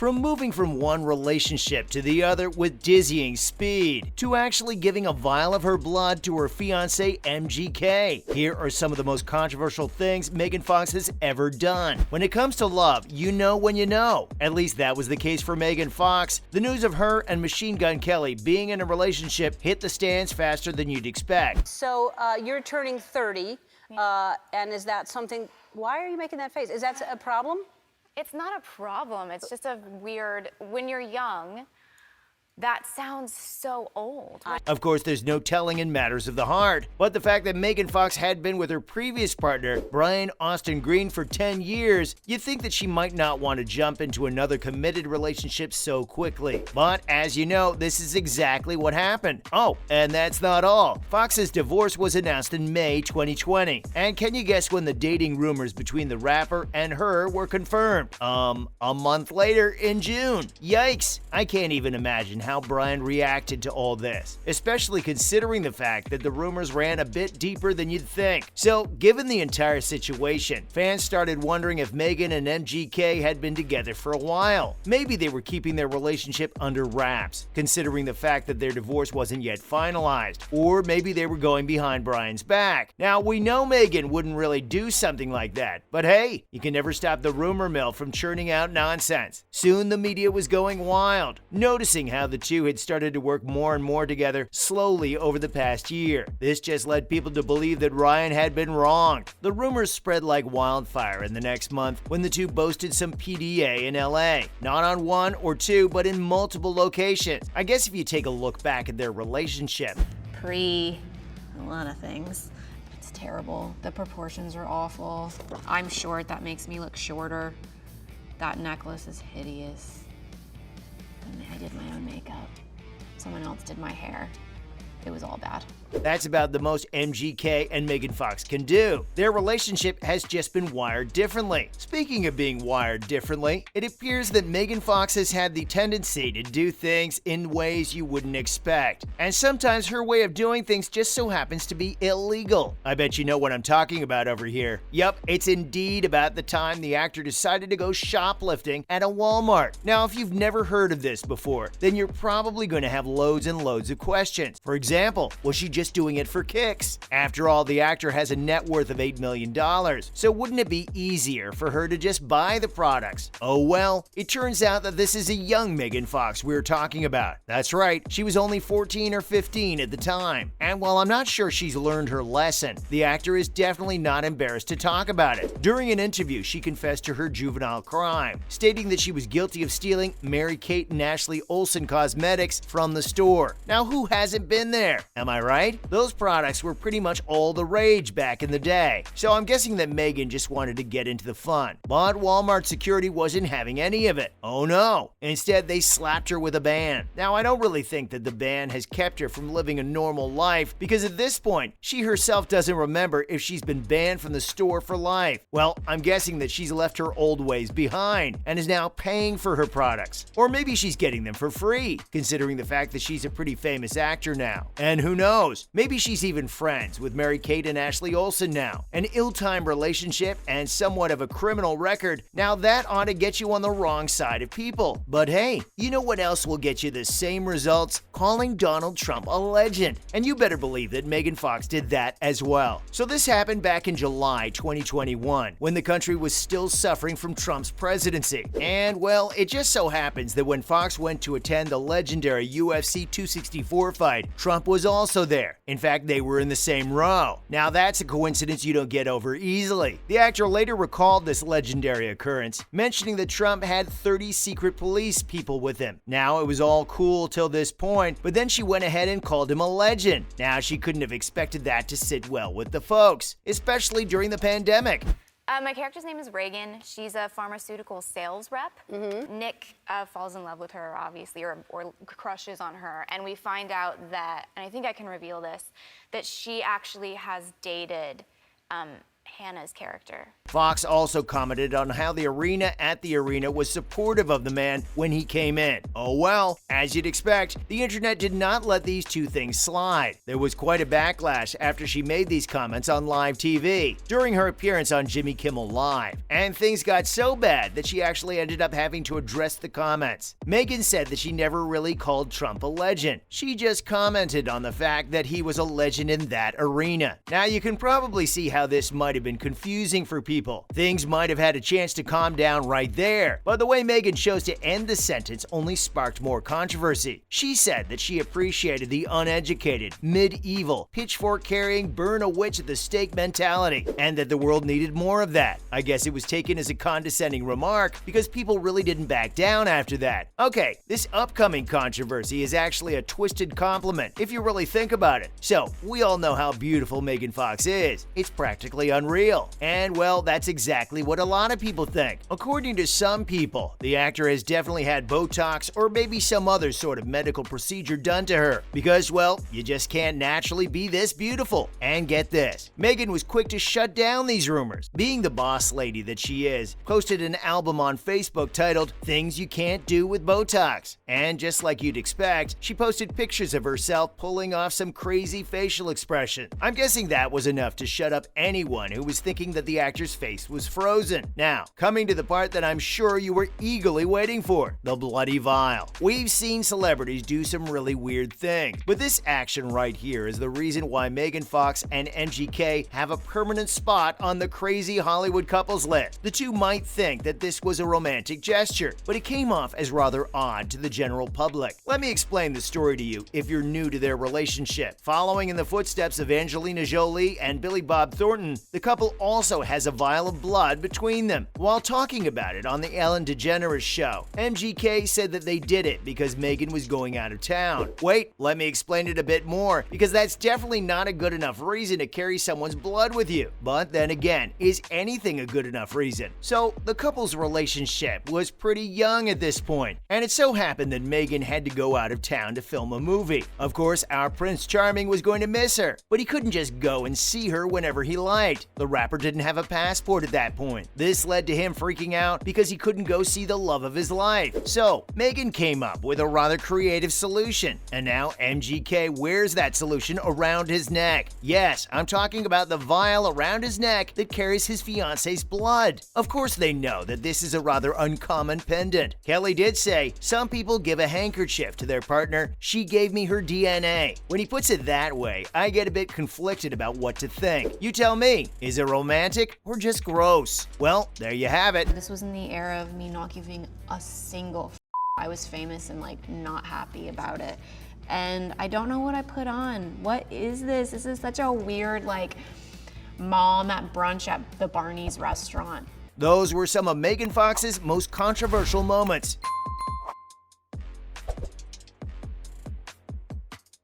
From moving from one relationship to the other with dizzying speed, to actually giving a vial of her blood to her fiancé MGK. Here are some of the most controversial things Megan Fox has ever done. When it comes to love, you know when you know. At least that was the case for Megan Fox. The news of her and Machine Gun Kelly being in a relationship hit the stands faster than you'd expect. So you're turning 30, and is that something, why are you making that face? Is that a problem? It's not a problem. It's just a weird, when you're young, that sounds so old. Of course, there's no telling in matters of the heart, but the fact that Megan Fox had been with her previous partner, Brian Austin Green, for 10 years, you'd think that she might not want to jump into another committed relationship so quickly. But as you know, this is exactly what happened. Oh, and that's not all. Fox's divorce was announced in May 2020. And can you guess when the dating rumors between the rapper and her were confirmed? A month later in June. Yikes! I can't even imagine how Brian reacted to all this, especially considering the fact that the rumors ran a bit deeper than you'd think. So, given the entire situation, fans started wondering if Megan and MGK had been together for a while. Maybe they were keeping their relationship under wraps, considering the fact that their divorce wasn't yet finalized. Or maybe they were going behind Brian's back. Now, we know Megan wouldn't really do something like that, but hey, you can never stop the rumor mill from churning out nonsense. Soon the media was going wild, noticing how the two had started to work more and more together slowly over the past year. This just led people to believe that Ryan had been wronged. The rumors spread like wildfire in the next month when the two boasted some PDA in LA. Not on one or two, but in multiple locations. I guess if you take a look back at their relationship. A lot of things. It's terrible. The proportions are awful. I'm short, that makes me look shorter. That necklace is hideous. And I did my own makeup. Someone else did my hair. It was all bad. That's about the most MGK and Megan Fox can do. Their relationship has just been wired differently. Speaking of being wired differently, it appears that Megan Fox has had the tendency to do things in ways you wouldn't expect. And sometimes her way of doing things just so happens to be illegal. I bet you know what I'm talking about over here. Yup, it's indeed about the time the actor decided to go shoplifting at a Walmart. Now, if you've never heard of this before, then you're probably going to have loads and loads of questions. For example, was she just doing it for kicks? After all, the actor has a net worth of $8 million, so wouldn't it be easier for her to just buy the products? Oh well, it turns out that this is a young Megan Fox we're talking about. That's right, she was only 14 or 15 at the time. And while I'm not sure she's learned her lesson, the actor is definitely not embarrassed to talk about it. During an interview, she confessed to her juvenile crime, stating that she was guilty of stealing Mary-Kate and Ashley Olsen cosmetics from the store. Now, who hasn't been there? Am I right? Those products were pretty much all the rage back in the day, so I'm guessing that Megan just wanted to get into the fun. But Walmart security wasn't having any of it. Oh no. Instead, they slapped her with a ban. Now, I don't really think that the ban has kept her from living a normal life, because at this point, she herself doesn't remember if she's been banned from the store for life. Well, I'm guessing that she's left her old ways behind and is now paying for her products. Or maybe she's getting them for free, considering the fact that she's a pretty famous actor now. And who knows? Maybe she's even friends with Mary-Kate and Ashley Olsen now. An ill-timed relationship and somewhat of a criminal record. Now that ought to get you on the wrong side of people. But hey, you know what else will get you the same results? Calling Donald Trump a legend. And you better believe that Megan Fox did that as well. So this happened back in July 2021, when the country was still suffering from Trump's presidency. And well, it just so happens that when Fox went to attend the legendary UFC 264 fight, Trump was also there. In fact, they were in the same row. Now that's a coincidence you don't get over easily. The actor later recalled this legendary occurrence, mentioning that Trump had 30 secret police people with him. Now it was all cool till this point, but then she went ahead and called him a legend. Now she couldn't have expected that to sit well with the folks, especially during the pandemic. My character's name is Reagan. She's a pharmaceutical sales rep. Nick falls in love with her, obviously, or crushes on her. And we find out that, and I think I can reveal this, that she actually has dated Hannah's character. Fox also commented on how the arena at the arena was supportive of the man when he came in. Oh well, as you'd expect, the internet did not let these two things slide. There was quite a backlash after she made these comments on live TV during her appearance on Jimmy Kimmel Live, and things got so bad that she actually ended up having to address the comments. Megan said that she never really called Trump a legend. She just commented on the fact that he was a legend in that arena. Now you can probably see how this might have been confusing for people. Things might have had a chance to calm down right there, but the way Megan chose to end the sentence only sparked more controversy. She said that she appreciated the uneducated, medieval, pitchfork-carrying, burn a witch at the stake mentality, and that the world needed more of that. I guess it was taken as a condescending remark because people really didn't back down after that. Okay, this upcoming controversy is actually a twisted compliment if you really think about it. So, we all know how beautiful Megan Fox is. It's practically unreal. And well, that's exactly what a lot of people think. According to some people, the actor has definitely had Botox or maybe some other sort of medical procedure done to her because, well, you just can't naturally be this beautiful. And get this, Megan was quick to shut down these rumors. Being the boss lady that she is, posted an album on Facebook titled Things You Can't Do with Botox. And just like you'd expect, she posted pictures of herself pulling off some crazy facial expression. I'm guessing that was enough to shut up anyone who was thinking that the actor's face was frozen. Now, coming to the part that I'm sure you were eagerly waiting for, the bloody vial. We've seen celebrities do some really weird things, but this action right here is the reason why Megan Fox and MGK have a permanent spot on the crazy Hollywood couples list. The two might think that this was a romantic gesture, but it came off as rather odd to the general public. Let me explain the story to you if you're new to their relationship. Following in the footsteps of Angelina Jolie and Billy Bob Thornton, the couple also has a vial of blood between them. While talking about it on the Ellen DeGeneres show, MGK said that they did it because Megan was going out of town. Wait, let me explain it a bit more, because that's definitely not a good enough reason to carry someone's blood with you. But then again, is anything a good enough reason? So the couple's relationship was pretty young at this point, and it so happened that Megan had to go out of town to film a movie. Of course, our Prince Charming was going to miss her, but he couldn't just go and see her whenever he liked. The rapper didn't have a passport at that point. This led to him freaking out because he couldn't go see the love of his life. So, Megan came up with a rather creative solution, and now MGK wears that solution around his neck. Yes, I'm talking about the vial around his neck that carries his fiance's blood. Of course they know that this is a rather uncommon pendant. Kelly did say, some people give a handkerchief to their partner. She gave me her DNA. When he puts it that way, I get a bit conflicted about what to think. You tell me, is it romantic or just gross? Well, there you have it. This was in the era of me not giving a single I was famous and like not happy about it. And I don't know what I put on. What is this? This is such a weird like mom at brunch at the Barney's restaurant. Those were some of Megan Fox's most controversial moments.